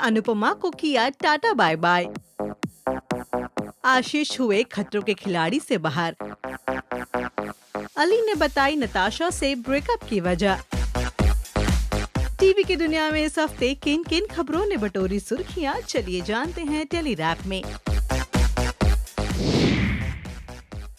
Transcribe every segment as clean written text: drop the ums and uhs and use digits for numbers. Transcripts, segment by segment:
अनुपमा को किया tata bye bye. आशीष हुए खतरों के खिलाड़ी से बाहर। अली ने बताई नताशा से ब्रेकअप की वजह। टीवी की दुनिया में इस हफ्ते किन किन खबरों ने बटोरी सुर्खियां, चलिए जानते हैं टेली रैप में।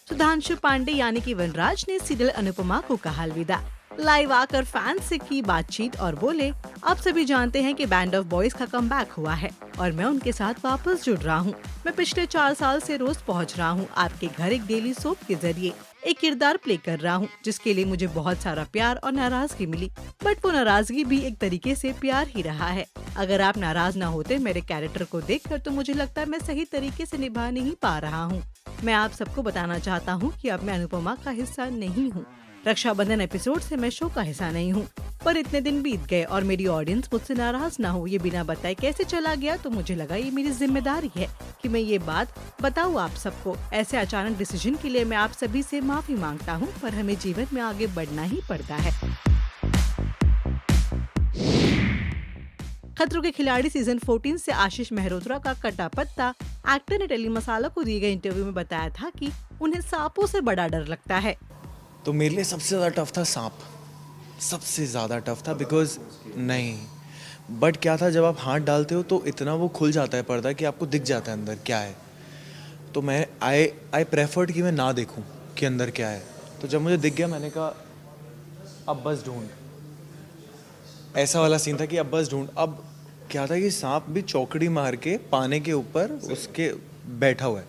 सुधांशु पांडे यानी कि वनराज ने सीरियल अनुपमा को कहा अलविदा। लाइव आकर फैंस से की बातचीत और बोले, आप सभी जानते हैं कि बैंड ऑफ बॉयज का कमबैक हुआ है और मैं उनके साथ वापस जुड़ रहा हूं। मैं पिछले 4 साल से रोज पहुंच रहा हूं आपके घर एक डेली सोप के जरिए एक किरदार प्ले कर रहा हूं, जिसके लिए मुझे बहुत सारा प्यार और नाराजगी मिली, बट वो नाराजगी भी एक तरीके से प्यार ही रहा है। अगर आप नाराज ना होते मेरे कैरेक्टर को देखकर तो मुझे लगता है मैं सही तरीके से निभा नहीं पा रहा हूँ। मैं आप सबको बताना चाहता हूँ कि अब मैं अनुपमा का हिस्सा नहीं हूँ। रक्षाबंधन एपिसोड से मैं शो का हिस्सा नहीं हूँ, पर इतने दिन बीत गए और मेरी ऑडियंस मुझसे नाराज ना हो ये बिना बताए कैसे चला गया, तो मुझे लगा ये मेरी जिम्मेदारी है कि मैं ये बात बताऊँ आप सबको। ऐसे अचानक डिसीजन के लिए मैं आप सभी से माफी मांगता हूँ, पर हमें जीवन में आगे बढ़ना ही पड़ता है। खतरों के खिलाड़ी सीजन 14 से आशीष मेहरोत्रा का कटा पत्ता। एक्टर ने टेली मसाला को दिए गए इंटरव्यू में बताया था कि उन्हें सांपों से बड़ा डर लगता है। तो मेरे लिए सबसे ज़्यादा टफ था सांप, सबसे ज़्यादा टफ था बिकॉज नहीं, बट क्या था जब आप हाथ डालते हो तो इतना वो खुल जाता है पर्दा कि आपको दिख जाता है अंदर क्या है। तो मैं आई प्रेफर्ड कि मैं ना देखूं कि अंदर क्या है। तो जब मुझे दिख गया मैंने कहा अब बस ढूंढ, ऐसा वाला सीन था कि अब बस ढूंढ। अब क्या था कि सांप भी चौकड़ी मार के पाने के ऊपर उसके बैठा हुआ है,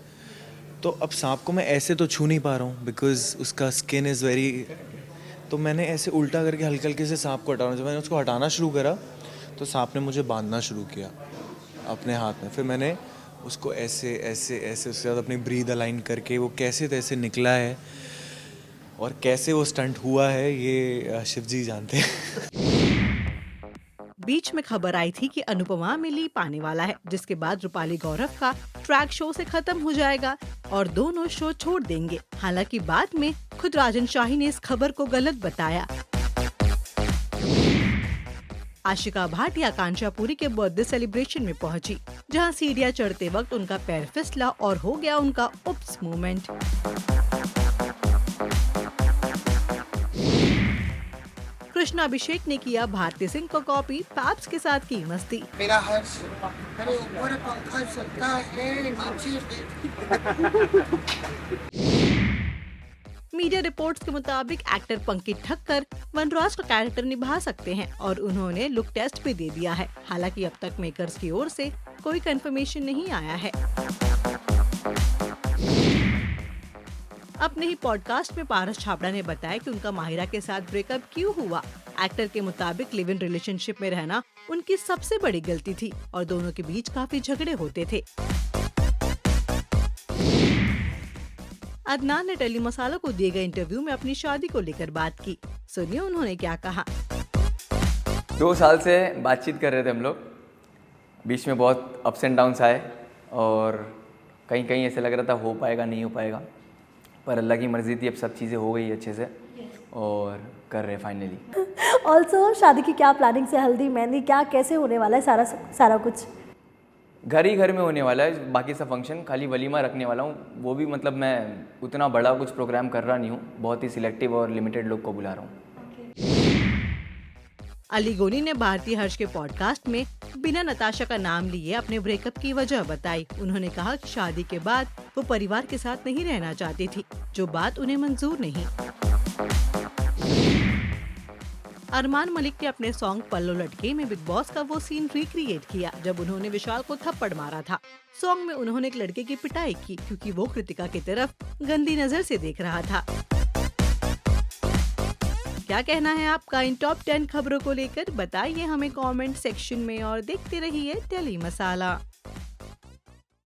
तो अब सांप को मैं ऐसे तो छू नहीं पा रहा हूँ बिकॉज उसका स्किन इज़ वेरी, तो मैंने ऐसे उल्टा करके हल्के हल्के से सांप को हटाना, जब मैंने उसको हटाना शुरू करा तो सांप ने मुझे बांधना शुरू किया अपने हाथ में। फिर मैंने उसको ऐसे ऐसे ऐसे उसके साथ अपनी ब्रीद अलाइन करके वो कैसे तैसे निकला है और कैसे वो स्टंट हुआ है ये शिव जी जानते हैं। बीच में खबर आई थी कि अनुपमा में लीप आने वाला है, जिसके बाद रूपाली गौरव का ट्रैक शो से खत्म हो जाएगा और दोनों शो छोड़ देंगे। हालांकि बाद में खुद राजन शाही ने इस खबर को गलत बताया। आशिका भाटिया कांचापुरी के बर्थडे सेलिब्रेशन में पहुंची, जहां सीढ़ियां चढ़ते वक्त उनका पैर फिसला और हो गया उनका उप्स मोमेंट। कृष्णा अभिषेक ने किया भारती सिंह को कॉपी, पैप्स के साथ की मस्ती। मेरा हर्ष अरे ऊपर पंखा चलता है नीचे। मीडिया रिपोर्ट्स के मुताबिक एक्टर पंकज ठक्कर वनराज का कैरेक्टर निभा सकते हैं और उन्होंने लुक टेस्ट भी दे दिया है। हालांकि अब तक मेकर्स की ओर से कोई कंफर्मेशन नहीं आया है। अपने ही पॉडकास्ट में पारस छाबड़ा ने बताया कि उनका माहिरा के साथ ब्रेकअप क्यों हुआ। एक्टर के मुताबिक लिव इन रिलेशनशिप में रहना उनकी सबसे बड़ी गलती थी और दोनों के बीच काफी झगड़े होते थे। अदनान ने टेली मसाला को दिए गए इंटरव्यू में अपनी शादी को लेकर बात की। सुनिए उन्होंने क्या कहा। 2 साल से बातचीत कर रहे थे हम लोग, बीच में बहुत अप्स एंड डाउन्स आए और कहीं कहीं ऐसे लग रहा था हो पाएगा नहीं हो पाएगा, पर अल्लाह की मर्जी थी, अब सब चीज़ें हो गई अच्छे से और कर रहे फाइनली। ऑल्सो शादी की क्या प्लानिंग से, हल्दी मेहंदी क्या कैसे होने वाला है, सारा कुछ घर ही घर में होने वाला है। बाकी सब फंक्शन खाली वलीमा रखने वाला हूँ, वो भी मतलब मैं उतना बड़ा कुछ प्रोग्राम कर रहा नहीं हूँ, बहुत ही सिलेक्टिव और लिमिटेड लोग को बुला रहा हूँ। अली गोनी ने भारती हर्ष के पॉडकास्ट में बिना नताशा का नाम लिए अपने ब्रेकअप की वजह बताई। उन्होंने कहा कि शादी के बाद वो परिवार के साथ नहीं रहना चाहती थी, जो बात उन्हें मंजूर नहीं। अरमान मलिक ने अपने सॉन्ग पल्लो लटके में बिग बॉस का वो सीन रिक्रिएट किया जब उन्होंने विशाल को थप्पड़ मारा था। सॉन्ग में उन्होंने एक लड़के की पिटाई की क्योंकि वो कृतिका की तरफ गंदी नजर से देख रहा था। क्या कहना है आपका इन टॉप 10 खबरों को लेकर, बताइए हमें कमेंट सेक्शन में और देखते रहिए टेली मसाला।